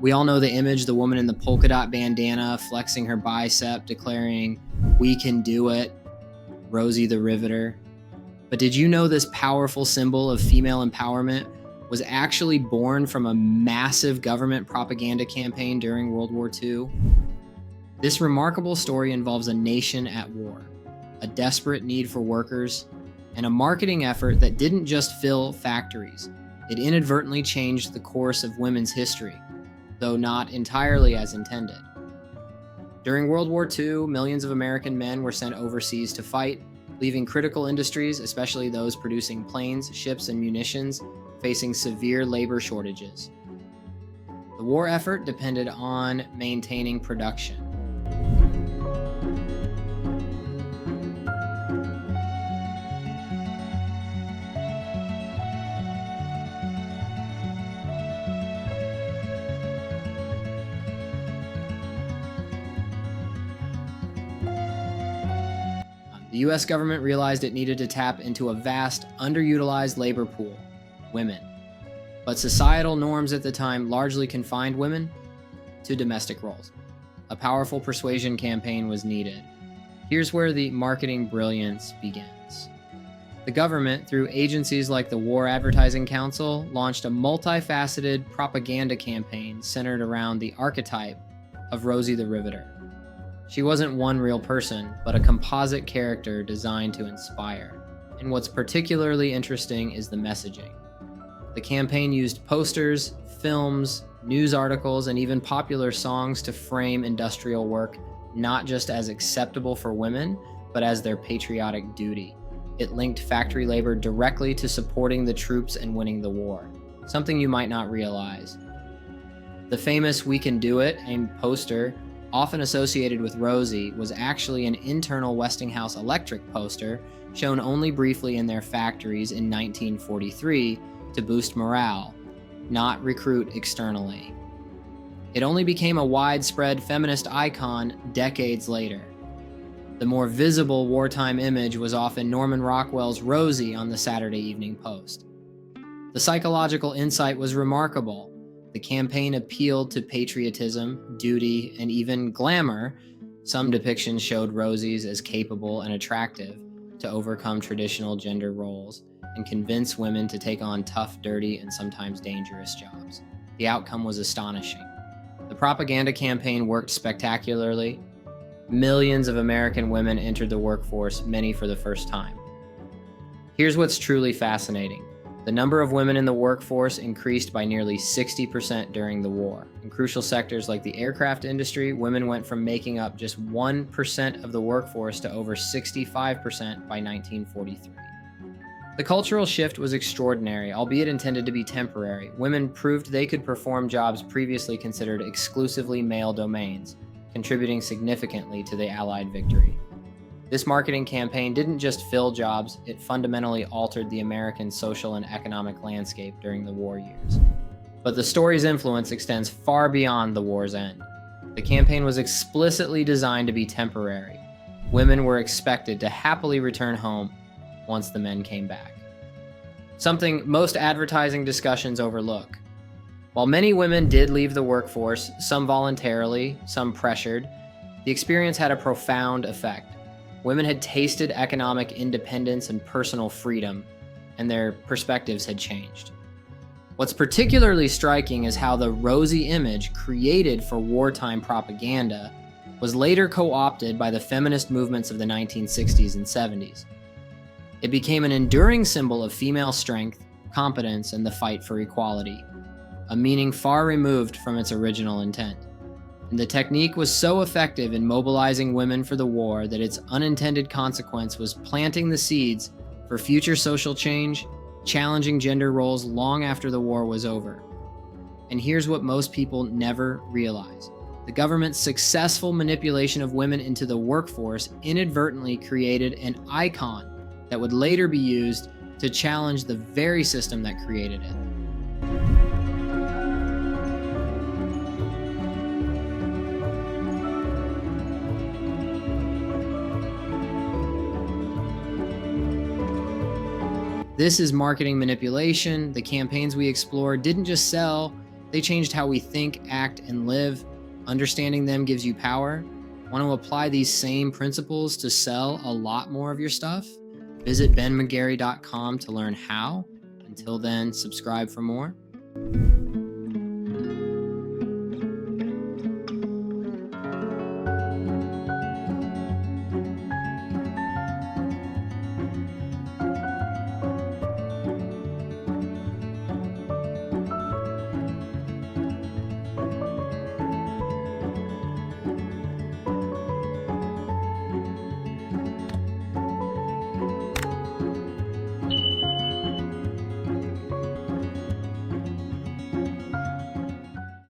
We all know the image, the woman in the polka dot bandana flexing her bicep, declaring, "We can do it," Rosie the Riveter. But did you know this powerful symbol of female empowerment was actually born from a massive government propaganda campaign during World War II? This remarkable story involves a nation at war, a desperate need for workers, and a marketing effort that didn't just fill factories. It inadvertently changed the course of women's history, though not entirely as intended. During World War II, millions of American men were sent overseas to fight, leaving critical industries, especially those producing planes, ships, and munitions, facing severe labor shortages. The war effort depended on maintaining production. The US government realized it needed to tap into a vast, underutilized labor pool, women. But societal norms at the time largely confined women to domestic roles. A powerful persuasion campaign was needed. Here's where the marketing brilliance begins. The government, through agencies like the War Advertising Council, launched a multifaceted propaganda campaign centered around the archetype of Rosie the Riveter. She wasn't one real person, but a composite character designed to inspire. And what's particularly interesting is the messaging. The campaign used posters, films, news articles, and even popular songs to frame industrial work not just as acceptable for women, but as their patriotic duty. It linked factory labor directly to supporting the troops and winning the war, something you might not realize. The famous "We Can Do It" and poster, often associated with Rosie, was actually an internal Westinghouse Electric poster shown only briefly in their factories in 1943 to boost morale, not recruit externally. It only became a widespread feminist icon decades later. The more visible wartime image was often Norman Rockwell's Rosie on the Saturday Evening Post. The psychological insight was remarkable. The campaign appealed to patriotism, duty, and even glamour. Some depictions showed Rosies as capable and attractive to overcome traditional gender roles and convince women to take on tough, dirty, and sometimes dangerous jobs. The outcome was astonishing. The propaganda campaign worked spectacularly. Millions of American women entered the workforce, many for the first time. Here's what's truly fascinating. The number of women in the workforce increased by nearly 60% during the war. In crucial sectors like the aircraft industry, women went from making up just 1% of the workforce to over 65% by 1943. The cultural shift was extraordinary, albeit intended to be temporary. Women proved they could perform jobs previously considered exclusively male domains, contributing significantly to the Allied victory. This marketing campaign didn't just fill jobs, it fundamentally altered the American social and economic landscape during the war years. But the story's influence extends far beyond the war's end. The campaign was explicitly designed to be temporary. Women were expected to happily return home once the men came back. Something most advertising discussions overlook. While many women did leave the workforce, some voluntarily, some pressured, the experience had a profound effect. Women had tasted economic independence and personal freedom, and their perspectives had changed. What's particularly striking is how the Rosie image created for wartime propaganda was later co-opted by the feminist movements of the 1960s and 70s. It became an enduring symbol of female strength, competence, and the fight for equality, a meaning far removed from its original intent. And the technique was so effective in mobilizing women for the war that its unintended consequence was planting the seeds for future social change, challenging gender roles long after the war was over. And here's what most people never realize. The government's successful manipulation of women into the workforce inadvertently created an icon that would later be used to challenge the very system that created it. This is marketing manipulation. The campaigns we explored didn't just sell, They changed how we think, act, and live. Understanding them gives you power. Want to apply these same principles to sell a lot more of your stuff? Visit benmcgary.com to learn how. Until then, subscribe for more.